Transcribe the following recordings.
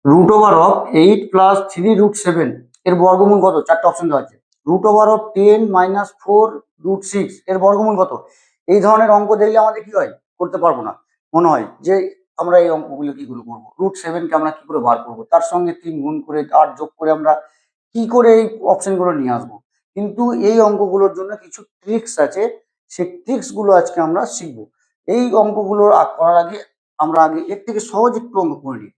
√8 + 3√7 এর বর্গমূল কত? চারটে অপশন দেওয়া আছে। √10 - 4√6 এর বর্গমূল কত? এই ধরনের অঙ্ক দেখলে আমাদের কি হয়, করতে পারবো না। মনে হয় যে আমরা এই অঙ্কগুলো কি করে করবো, √7 কে আমরা কি করে বার করবো, তার সঙ্গে 3 গুণ করে 8 যোগ করে আমরা কি করে এই অপশনগুলো নিয়ে আসবো। কিন্তু এই অঙ্কগুলোর জন্য কিছু ট্রিক্স আছে, সেই ট্রিক্স গুলো আজকে আমরা শিখবো। এই অঙ্কগুলো করার আগে আমরা আগে এর থেকে সহজ একটু অঙ্ক করে নিই।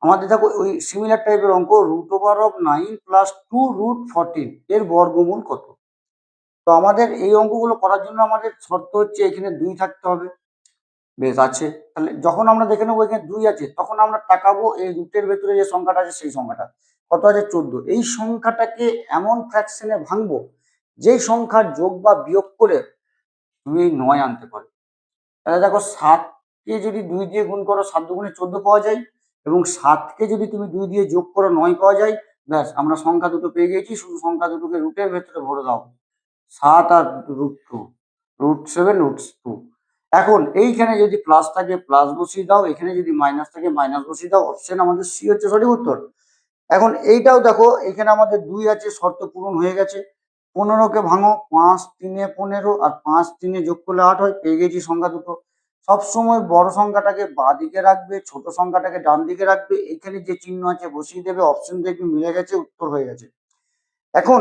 আমাদের দেখো ওই সিমিলার টাইপের অঙ্ক, √9 + 2√14 এর বর্গমূল কত? তো আমাদের এই অঙ্কগুলো করার জন্য আমাদের শর্ত হচ্ছে এখানে 2 থাকতে হবে। বেশ আছে, তাহলে যখন আমরা দেখে নেবো এখানে 2 আছে, তখন আমরা তাকাবো এই রুটের ভেতরে যে সংখ্যাটা আছে সেই সংখ্যাটা কত আছে, 14। এই সংখ্যাটাকে এমন ফ্র্যাকশনে ভাঙবো যেই সংখ্যার যোগ বা বিয়োগ করে তুমি 9 আনতে পারো। তাহলে দেখো 7কে যদি 2 দিয়ে গুণ করো 7 দুগুণে 14 পাওয়া যায়, এবং 7কে যদি তুমি 2 দিয়ে যোগ করো 9 পাওয়া যায়। ব্যাস, আমরা সংখ্যা দুটো পেয়ে গেছি, শুধু সংখ্যা দুটোকে রুটের ভেতরে ভরে দাও। 7 আর √2, √7 √2। এখন এইখানে যদি প্লাস থাকে প্লাস বসিয়ে দাও, এখানে যদি মাইনাস থাকে মাইনাস বসিয়ে দাও। অপশন আমাদের সি হচ্ছে সঠিক উত্তর। এখন এইটাও দেখো, এখানে আমাদের 2 আছে, শর্ত পূরণ হয়ে গেছে। 15কে ভাঙো, 5 3 15 আর 5 3 যোগ করলে 8 হয়, পেয়ে গেছি সংখ্যা দুটো। সবসময় বড় সংখ্যাটাকে বাঁ দিকে রাখবে, ছোট সংখ্যাটাকে ডান দিকে রাখবে। এখানে যে চিহ্ন আছে বসিয়ে দেবে, অপশন দেখবে মিলে গেছে, উত্তর হয়ে গেছে। এখন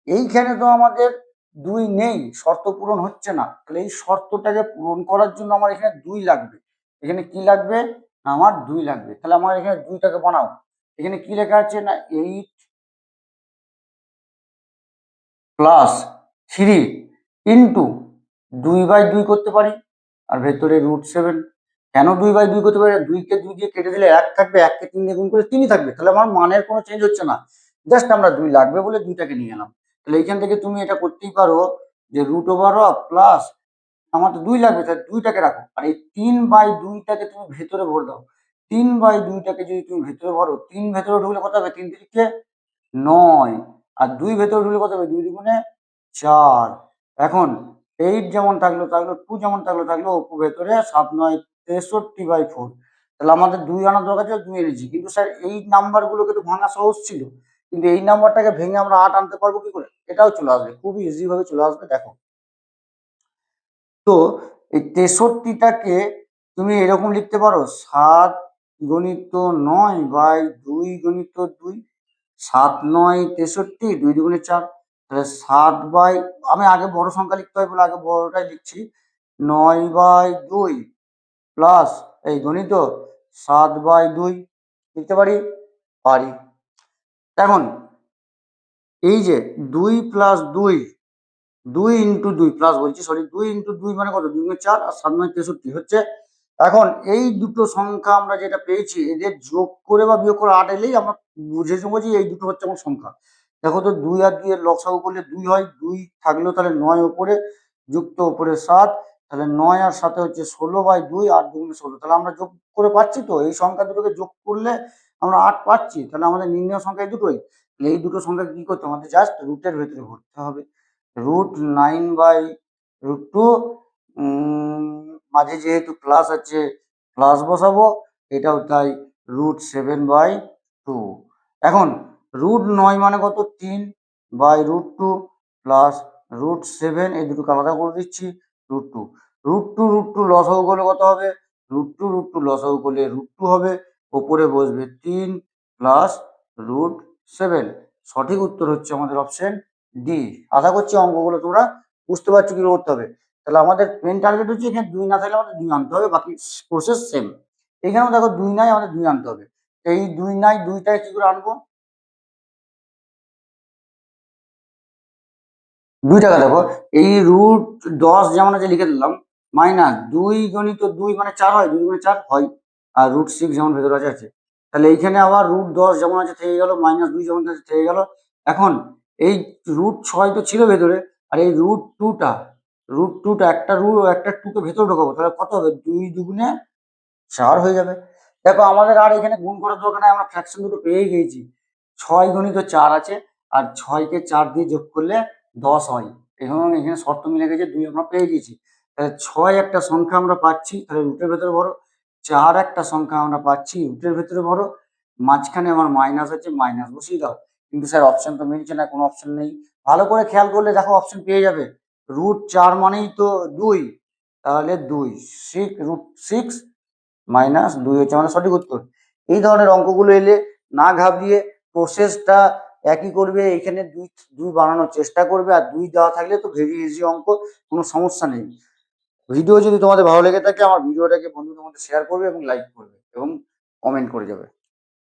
এইখানে তো আমাদের 2 নেই, শর্ত পূরণ হচ্ছে না, তাহলে এই শর্তটাকে পূরণ করার জন্য আমার এখানে 2 লাগবে। এখানে কি লাগবে? আমার 2 লাগবে। তাহলে আমার এখানে 2টাকে বানাও। এখানে কি লেখা আছে না, 8 + 3 ইন্টু 2/2 করতে পারি, আর ভেতরে √7। কেন 2/2 করতে পারি? 2কে 2 দিয়ে কেটে দিলে 1 থাকবে, 1কে 3 দিয়ে গুণ করে 3ই থাকবে। তাহলে আমার মানের কোনো চেঞ্জ হচ্ছে না, জাস্ট আমরা 2 লাগবে বলে 2টাকে নিয়ে এলাম। তাহলে এইখান থেকে তুমি এটা করতেই পারো যে √ওভার প্লাস, আমার তো 2 লাগবে, তাহলে 2টাকে রাখো, আর এই 3/2টাকে তুমি ভেতরে ভরে দাও। 3/2টাকে যদি তুমি ভেতরে ভরো, 3 ভেতরে ঢুকলে কত হবে? 3 3 9, আর 2 ভেতরে ঢুকলে কত হবে? 2 2 4। এখন 8 যেমন থাকলো থাকলো, 2 যেমন থাকলো থাকলো, অপু ভেতরে 7 9 63/4। তাহলে আমাদের 2 আনার দরকার ছিল, 2 এনেছি। কিন্তু স্যার এই নাম্বারগুলোকে তো ভাঙা সহজ ছিল, কিন্তু এই নাম্বারটাকে ভেঙে আমরা 8 আনতে পারবো কি করে? এটাও চলে আসবে, খুবই ইজি ভাবে চলে আসবে। দেখো তো এই 63টাকে তুমি এরকম লিখতে পারো, 7 × 9/2 × 2, 7 9 63, 2 2 4। তাহলে 7 আমি আগে বড় সংখ্যা লিখতে হয় বলে আগে বড়টাই লিখছি। 9/2 প্লাস এই গণিত 7/2 লিখতে পারি, পারি। এখন এই যে 2 + 2, 2 × 2 প্লাস বলছি, সরি, 2 × 2 মানে কত? 2 × 4 আর 7 9 63 হচ্ছে। এখন এই দুটো সংখ্যা আমরা যেটা পেয়েছি, এদের যোগ করে বা বিয়োগ করে 8 এলেই আমরা বুঝে নেবো যে এই দুটো হচ্ছে আমার সংখ্যা। দেখো তো 2 আর 2 এর লসাগু করলে 2 হয়, 2 থাকলেও তাহলে 9 ওপরে, যুক্ত ওপরে 7, তাহলে 9 আর 7 হচ্ছে 16/2, 8 2 16। তাহলে আমরা যোগ করে পাচ্ছি তো, এই সংখ্যা দুটোকে যোগ করলে আমরা 8 পাচ্ছি। তাহলে আমাদের নির্ণয় সংখ্যা এই দুটোই। এই দুটো সংখ্যা কি করতে হবে? আমাদের জাস্ট রুটের ভেতরে ভরতে হবে। √9/√2, মাঝে যেহেতু প্লাস আছে প্লাস বসাবো, এটাও তাই √7/2। এখন √9 মানে কত? 3/√2 প্লাস √7, এই দুটোকে আলাদা করে দিচ্ছি, √2। √2 লসাগু করলে কত হবে? √2 লসাগু করলে √2 হবে, ওপরে বসবে 3 প্লাস √7। সঠিক উত্তর হচ্ছে আমাদের অপশন ডি। আশা করছি অঙ্কগুলো তোমরা বুঝতে পারছো কি করতে হবে। তাহলে আমাদের মেন টার্গেট হচ্ছে এখানে 2 না থাকলে আমাদের 2 আনতে হবে, বাকি প্রসেস সেম। এখানেও দেখো 2 নাই, আমাদের 2 আনতে হবে। এই 2 নাই, 2টাকে কি করে আনবো? 2টাকে দেখো, এই √10 যেমন আছে লিখে দিলাম, মাইনাস 2 × 2 মানে 4 হয়, 2 × 4 হয়, আর √6 যেমন ভেতরে আছে। তাহলে এইখানে আবার √10 যেমন আছে থেকে গেল, -2 যেমন আছে থেকে গেল। এখন এই √6 তো ছিল ভেতরে, আর এই √2টা একটা একটা 2 কে ভেতরে ঢোকাবো, তাহলে কত হবে? 2 2 4 হয়ে যাবে। দেখো আমাদের আর এখানে গুণ করার দরকার নাই, আমরা ফ্র্যাকশন দুটো পেয়ে গিয়েছি। 6 × 4 আছে, আর 6কে 4 দিয়ে যোগ করলে 10 হয়। এবং এখানে শর্ত মিলে গেছে, 2 আমরা পেয়ে গেছি। তাহলে 6 একটা সংখ্যা আমরা পাচ্ছি, তাহলে রুটের ভেতরে ভরো। 4 একটা সংখ্যা আমরা পাচ্ছি, রুটের ভেতরে ভরো। মাঝখানে আমার মাইনাস আছে, মাইনাস বসিয়ে দাও। কিন্তু স্যার অপশন তো মিলছে না, কোনো অপশন নেই। ভালো করে খেয়াল করলে দেখো অপশন পেয়ে যাবে। √4 মানেই তো 2, তাহলে 2 √6 মাইনাস 2 হচ্ছে আমাদের সঠিক উত্তর। এই ধরনের অঙ্কগুলো এলে না ঘাবড়িয়ে প্রসেসটা একই করবে, এখানে 2 বানানোর চেষ্টা করবে, আর 2 দেওয়া থাকলে তো ভেরি ইজি অঙ্ক, কোনো সমস্যা নেই। ভিডিও যদি তোমাদের ভালো লেগে থাকে আমার ভিডিওটাকে বন্ধুদের মধ্যে শেয়ার করবে এবং লাইক করবে এবং কমেন্ট করে যাবে।